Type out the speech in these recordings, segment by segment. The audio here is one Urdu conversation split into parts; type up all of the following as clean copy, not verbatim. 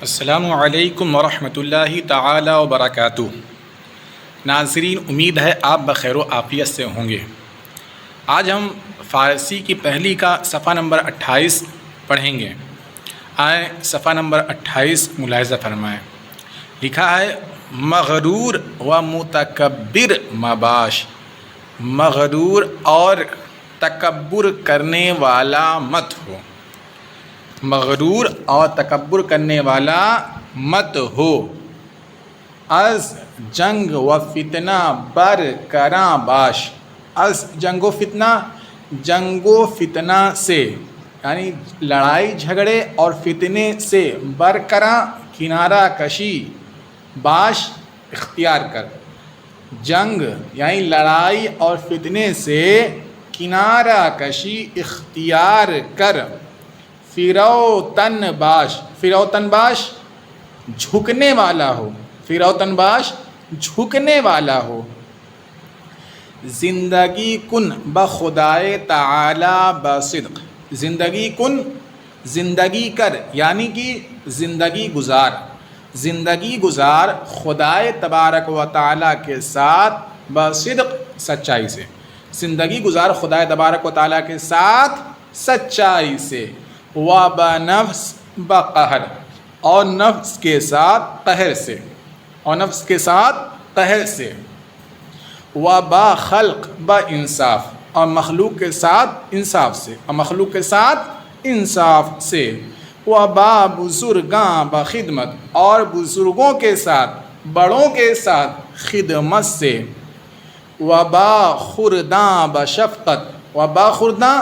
السلام علیکم ورحمۃ اللہ تعالی وبرکاتہ۔ ناظرین، امید ہے آپ بخیر و عافیت سے ہوں گے۔ آج ہم فارسی کی پہلی کا صفحہ نمبر 28 پڑھیں گے۔ آئیں صفحہ نمبر 28 ملاحظہ فرمائیں۔ لکھا ہے مغرور و متکبر مباش، مغرور اور تکبر کرنے والا مت ہو، مغرور اور تکبر کرنے والا مت ہو۔ از جنگ و فتنہ بر کراں باش، از جنگ و فتنہ، جنگ و فتنہ سے یعنی لڑائی جھگڑے اور فتنے سے، برکراں کنارہ کشی، باش اختیار کر۔ جنگ یعنی لڑائی اور فتنے سے کنارہ کشی اختیار کر۔ فروتن باش، فروتن باش جھکنے والا ہو، فروتن باش جھکنے والا ہو۔ زندگی کن بخدائے تعالی بصدق، زندگی کن زندگی کر یعنی کہ زندگی گزار، زندگی گزار خدائے تبارک و تعالی کے ساتھ بصدق سچائی سے، زندگی گزار خدائے تبارک و تعالی کے ساتھ سچائی سے۔ وَبَنَفْسِ بقہر، اور نفس کے ساتھ قہر سے، اور نفس کے ساتھ قہر سے۔ وَبَخَلْقِ بانصاف، اور مخلوق کے ساتھ انصاف سے، اور مخلوق کے ساتھ انصاف سے۔ وَبَبُزُرگاں بخدمت، اور بزرگوں کے ساتھ، بڑوں کے ساتھ خدمت سے۔ وَبَخُرْداں بشفقت، وَبَخُرْداں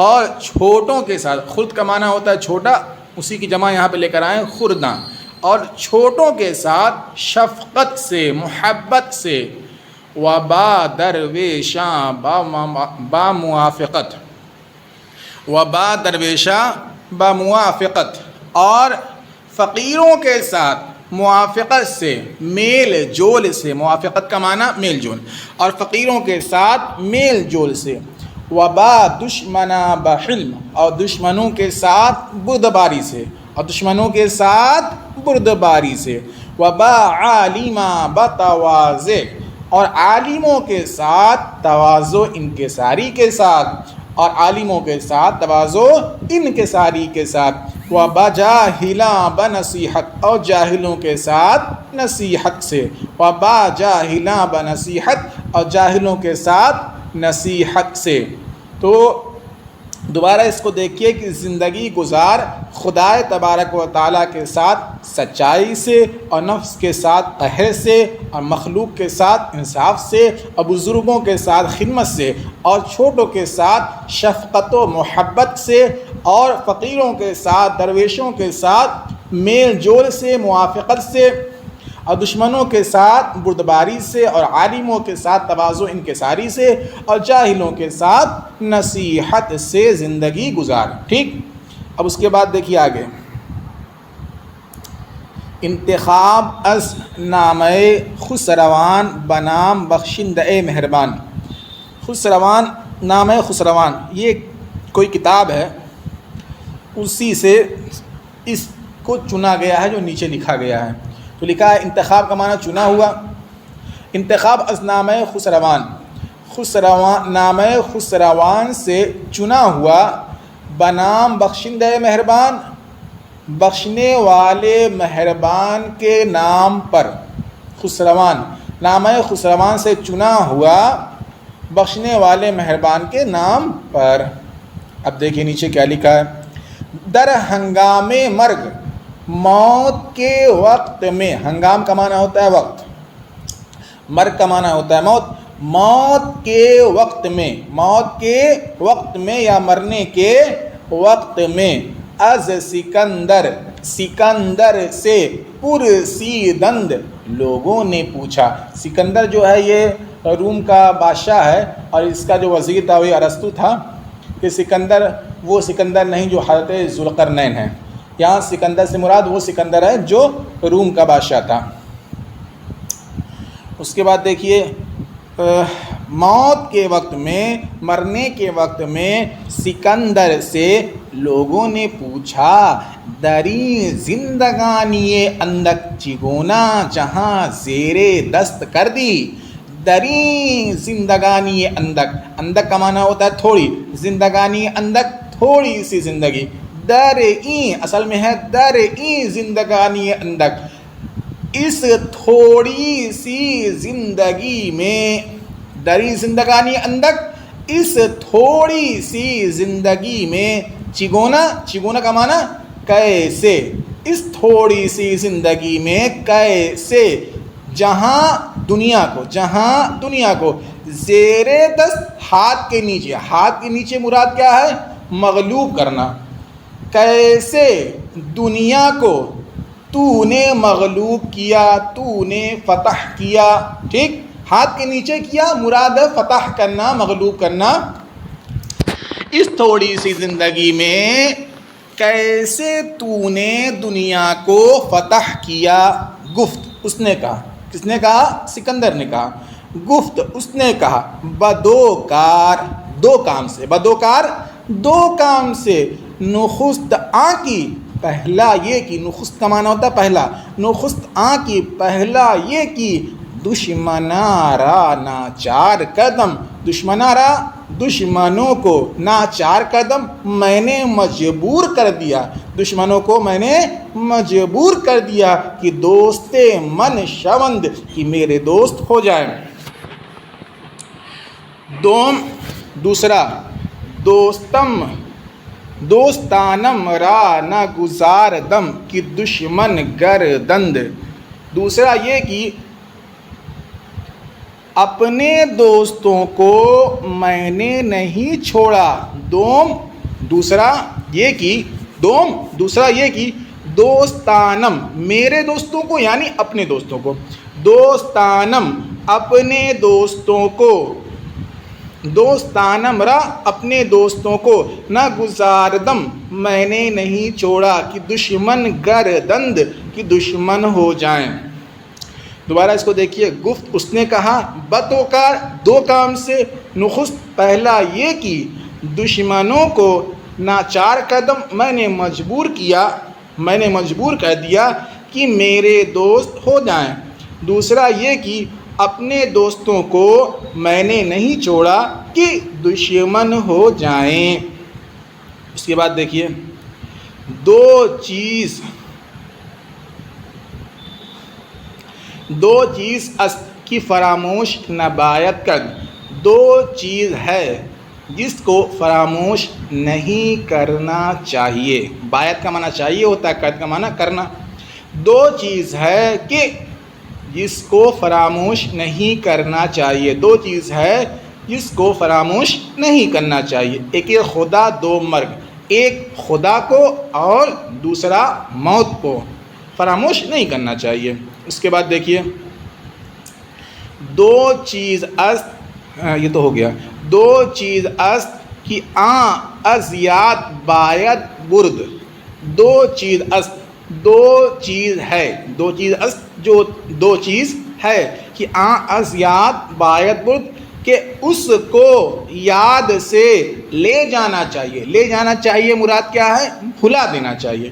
اور چھوٹوں کے ساتھ، خرد کا معنی ہوتا ہے چھوٹا، اسی کی جمع یہاں پہ لے کر آئیں خرداں، اور چھوٹوں کے ساتھ شفقت سے، محبت سے۔ وبا درویشاں باموافقت، وبا درویشاں باموافقت، اور فقیروں کے ساتھ موافقت سے، میل جول سے، موافقت کا معنی میل جول، اور فقیروں کے ساتھ میل جول سے۔ وبا دشمنا بحلم، اور دشمنوں کے ساتھ بردباری سے، اور دشمنوں کے ساتھ بردباری سے۔ وبا عالما بتواضع، اور عالموں کے ساتھ تواضع انکساری کے ساتھ، اور عالموں کے ساتھ تواضع انکساری کے ساتھ۔ وبجاہلا بنصیحت، اور جاہلوں کے ساتھ نصیحت سے۔ وبجاہلا بنصیحت، اور جاہلوں کے ساتھ نصیحت سے۔ تو دوبارہ اس کو دیکھیے کہ زندگی گزار خدائے تبارک و تعالیٰ کے ساتھ سچائی سے، اور نفس کے ساتھ قہر سے، اور مخلوق کے ساتھ انصاف سے، اور بزرگوں کے ساتھ خدمت سے، اور چھوٹوں کے ساتھ شفقت و محبت سے، اور فقیروں کے ساتھ، درویشوں کے ساتھ میل جول سے، موافقت سے، اور دشمنوں کے ساتھ بردباری سے، اور عالموں کے ساتھ تواضع انکساری سے، اور جاہلوں کے ساتھ نصیحت سے زندگی گزار۔ ٹھیک، اب اس کے بعد دیکھیے آگے۔ انتخاب از نامہ خسروان بنام بخشندہ مہربان۔ خسروان، نامہ خسروان یہ کوئی کتاب ہے، اسی سے اس کو چنا گیا ہے جو نیچے لکھا گیا ہے۔ تو لکھا ہے انتخاب کا معنی چنا ہوا۔ انتخاب از نامہ خسروان، خسروان نامہ خسروان سے چنا ہوا، بنام بخشندہ مہربان، بخشنے والے مہربان کے نام پر۔ خسروان، نامہ خسروان سے چنا ہوا بخشنے والے مہربان کے نام پر۔ اب دیکھیے نیچے کیا لکھا ہے۔ در ہنگام مرگ، موت کے وقت میں، ہنگام کا معنی ہوتا ہے وقت، مرگ کا معنی ہوتا ہے موت، موت کے وقت میں، موت کے وقت میں یا مرنے کے وقت میں۔ از سکندر، سکندر سے پرسیدند لوگوں نے پوچھا۔ سکندر جو ہے یہ روم کا بادشاہ ہے، اور اس کا جو وزیر تھا وہ ارسطو تھا۔ کہ سکندر وہ سکندر نہیں جو حضرت ذوالقرنین ہے، یہاں سکندر سے مراد وہ سکندر ہے جو روم کا بادشاہ تھا۔ اس کے بعد دیکھیے، موت کے وقت میں، مرنے کے وقت میں سکندر سے لوگوں نے پوچھا، دری زندگانی اندک چگونا جہاں زیر دست کر دی. دری زندگانی اندک، اندک کا معنی ہوتا ہے تھوڑی، زندگانی اندک تھوڑی سی زندگی. در این اصل میں ہے در این زندگانی اندک، اس تھوڑی سی زندگی میں. دری زندگانی اندک، اس تھوڑی سی زندگی میں. چگونا، چگونا کا معنی کیسے، اس تھوڑی سی زندگی میں کیسے. جہاں دنیا کو، جہاں دنیا کو زیر دست، ہاتھ کے نیچے، ہاتھ کے نیچے مراد کیا ہے؟ مغلوب کرنا. کیسے دنیا کو تو نے مغلوب کیا، تو نے فتح کیا. ٹھیک، ہاتھ کے نیچے کیا مراد ہے فتح کرنا، مغلوب کرنا. اس تھوڑی سی زندگی میں کیسے تو نے دنیا کو فتح کیا. گفت اس نے کہا، کس نے کہا؟ سکندر نے کہا. گفت اس نے کہا بدو کار، دو کام سے، بدو کار دو کام سے. نخست آنکی، پہلا یہ کی، نخست کا معنی ہوتا ہے پہلا. نخست آنکی، پہلا یہ کی. دشمنارا ناچار قدم، دشمنارا دشمنوں کو، ناچار قدم میں نے مجبور کر دیا، دشمنوں کو میں نے مجبور کر دیا کہ دوست من شوند، کہ میرے دوست ہو جائیں. دوسرا دوستم دوستانم را نہ گزار دم، کہ دشمن گردند. دوسرا یہ کہ اپنے دوستوں کو میں نے نہیں چھوڑا. دوسرا یہ کہ دوستانم میرے دوستوں کو، یعنی اپنے دوستوں کو. دوستانم اپنے دوستوں کو، دوستانم را اپنے دوستوں کو. نہ گزاردم میں نے نہیں چھوڑا، کہ دشمن گردند، کہ دشمن ہو جائیں. دوبارہ اس کو دیکھیے. گفت اس نے کہا، بتوکار دو کام سے. نخست پہلا یہ کہ دشمنوں کو ناچار قدم میں نے مجبور کیا، میں نے مجبور کر دیا کہ میرے دوست ہو جائیں. دوسرا یہ کہ اپنے دوستوں کو میں نے نہیں چھوڑا کہ دشمن ہو جائیں. اس کے بعد دیکھیے. دو چیز اس کی فراموش نہ باید کر. دو چیز ہے جس کو فراموش نہیں کرنا چاہیے. باید کا معنی چاہیے ہوتا ہے، قد کا معنی کرنا. دو چیز ہے کہ جس کو فراموش نہیں کرنا چاہیے. دو چیز ہے جس کو فراموش نہیں کرنا چاہیے. ایک خدا، دو مرگ. ایک خدا کو اور دوسرا موت کو فراموش نہیں کرنا چاہیے. اس کے بعد دیکھیے. دو چیز است، یہ تو ہو گیا. دو چیز است کہ از یاد باید برد. دو چیز است، دو چیز ہے. دو چیز است جو دو چیز ہے کہ از یاد باید برد، کہ اس کو یاد سے لے جانا چاہیے. لے جانا چاہیے مراد کیا ہے؟ بھلا دینا چاہیے.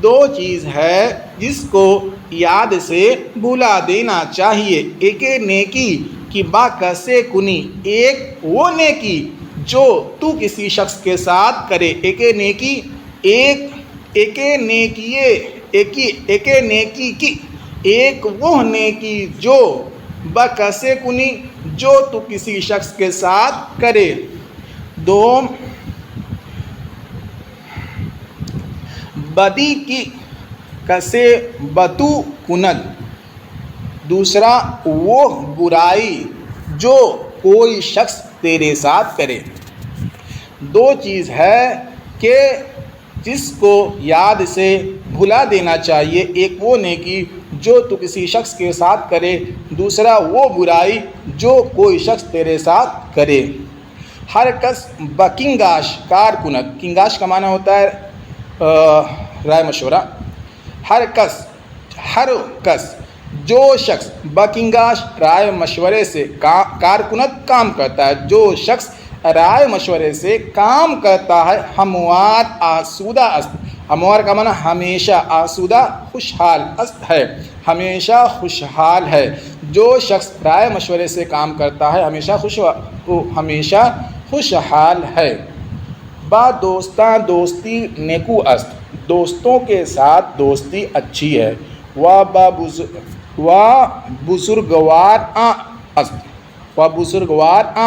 دو چیز ہے جس کو یاد سے بھلا دینا چاہیے. ایک نیکی کی با کسے کنی، ایک وہ نیکی جو تو کسی شخص کے ساتھ کرے. ایک نیکی، ایک نیکی کی، ایک وہ نیکی جو با کسے کنی، جو تو کسی شخص کے ساتھ کرے. دو بدی کی کسے بتو کند. دوسرا وہ برائی جو کوئی شخص تیرے ساتھ کرے. دو چیز ہے کہ جس کو یاد سے بھلا دینا چاہیے. ایک وہ نیکی جو تو کسی شخص کے ساتھ کرے، دوسرا وہ برائی جو کوئی شخص تیرے ساتھ کرے. ہر کس بکنگاش کار کنک. کنگاش کا معنی ہوتا ہے رائے مشورہ. ہر کس جو شخص بکنگاش رائے مشورے سے کارکنت کام کرتا ہے. جو شخص رائے مشورے سے کام کرتا ہے. ہموار آسودہ است، ہموار کا معنی ہمیشہ آسودہ خوشحال، است ہے ہمیشہ خوشحال ہے، جو شخص رائے مشورے سے کام کرتا ہے ہمیشہ خوشحال ہے۔ با دوستاں دوستی نیکو است، دوستوں کے ساتھ دوستی اچھی ہے۔ و بزرگوار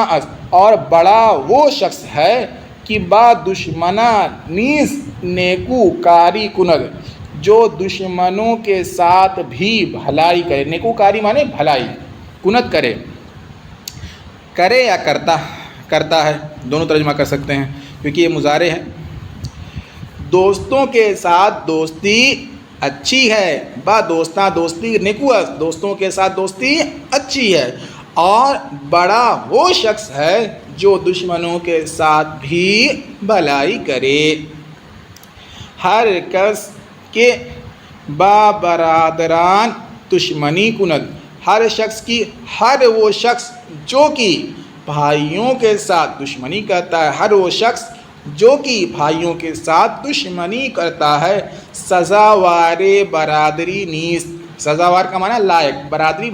است، اور بڑا وہ شخص ہے کہ با دشمنا نیز نیکو کاری کند، جو دشمنوں کے ساتھ بھی بھلائی کرے۔ نیکو کاری مانے بھلائی، کند کرے یا کرتا ہے، دونوں ترجمہ کر سکتے ہیں کیونکہ یہ مضارع ہے۔ دوستوں کے ساتھ دوستی اچھی ہے، با دوستاں دوستی نیکو است، دوستوں کے ساتھ دوستی اچھی ہے، اور بڑا وہ شخص ہے جو دشمنوں کے ساتھ بھی بھلائی کرے۔ ہر کس کے با برادران دشمنی کند، ہر وہ شخص جو کہ بھائیوں کے ساتھ دشمنی کرتا ہے، ہر وہ شخص جو کہ بھائیوں کے ساتھ دشمنی کرتا ہے، سزاوار برادری نیست، سزاوار کا معنی لائق، برادری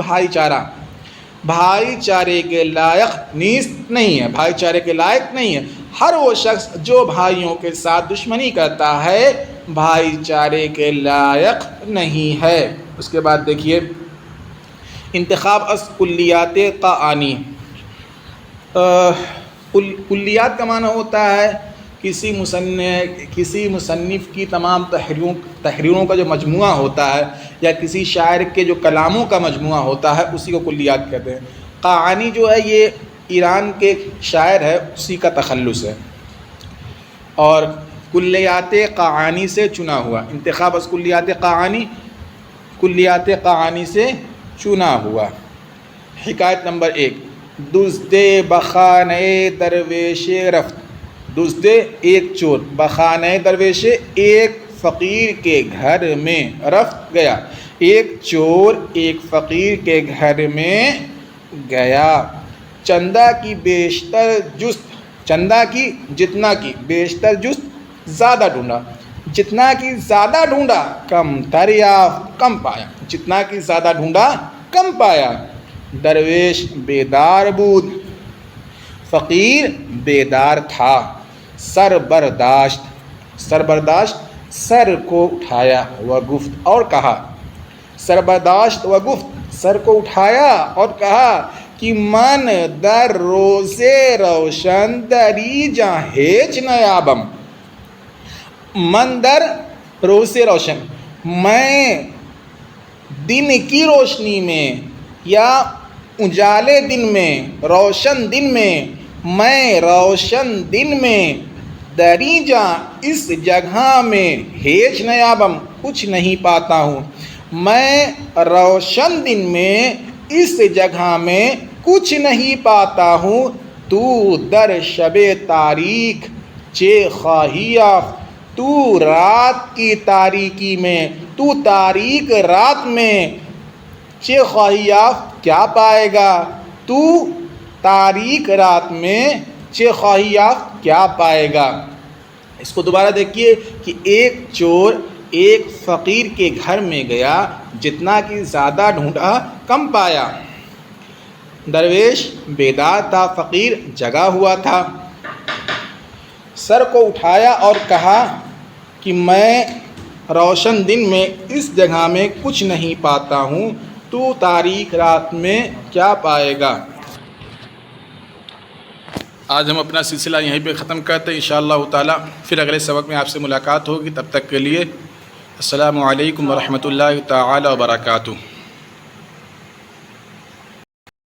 بھائی چارے کے لائق نیست نہیں ہے، بھائی چارے کے لائق نہیں ہے۔ ہر وہ شخص جو بھائیوں کے ساتھ دشمنی کرتا ہے بھائی چارے کے لائق نہیں ہے۔ اس کے بعد دیکھیے انتخاب از کلیات قاعنی۔ کلیات کا معنی ہوتا ہے کسی مصنف کی تمام تحریروں کا جو مجموعہ ہوتا ہے، یا کسی شاعر کے جو کلاموں کا مجموعہ ہوتا ہے، اسی کو کلیات کہتے ہیں۔ قاعنی جو ہے یہ ایران کے شاعر ہے، اسی کا تخلص ہے، اور کلیات قاعنی سے چنا ہوا، انتخاب از کلیات قاعنی سے چنا ہوا۔ حکایت نمبر 1، دزدے بخانے درویش رفت، دزدے ایک چور، بخانے درویش ایک فقیر کے گھر میں، رفت گیا، ایک چور ایک فقیر کے گھر میں گیا، چندہ کی جتنا کی بیشتر جست زیادہ ڈھونڈا، جتنا کی زیادہ ڈھونڈا کم تر یافت، کم پایا، جتنا کی زیادہ ڈھونڈا کم پایا۔ درویش بیدار بود، فقیر بیدار تھا، سر برداشت سر کو اٹھایا، و گفت اور کہا، سر برداشت و گفت سر کو اٹھایا اور کہا کہ من در روز روشن دری جاں ہیچ نیابم، من در روز روشن، میں دن کی روشنی میں یا اجالے دن میں، روشن دن میں، دری جاں اس جگہ میں، ہیچ نیابم کچھ نہیں پاتا ہوں، میں روشن دن میں اس جگہ میں کچھ نہیں پاتا ہوں، تو در شب تاریک چے خواہی یافت، تو رات کی تاریکی میں، تو تاریک رات میں، چے خواہی یافت کیا پائے گا، تو تاریک رات میں چے خواہی یافت کیا پائے گا۔ اس کو دوبارہ دیکھیے کہ ایک چور ایک فقیر کے گھر میں گیا، جتنا کہ زیادہ ڈھونڈا کم پایا، درویش بیدار تھا، فقیر جگا ہوا تھا، سر کو اٹھایا اور کہا کہ میں روشن دن میں اس جگہ میں کچھ نہیں پاتا ہوں، تو تاریک رات میں کیا پائے گا۔ آج ہم اپنا سلسلہ یہیں پہ ختم کرتے ہیں، انشاءاللہ تعالی پھر اگلے سبق میں آپ سے ملاقات ہوگی، تب تک کے لیے السلام علیکم ورحمۃ اللہ تعالی وبرکاتہ۔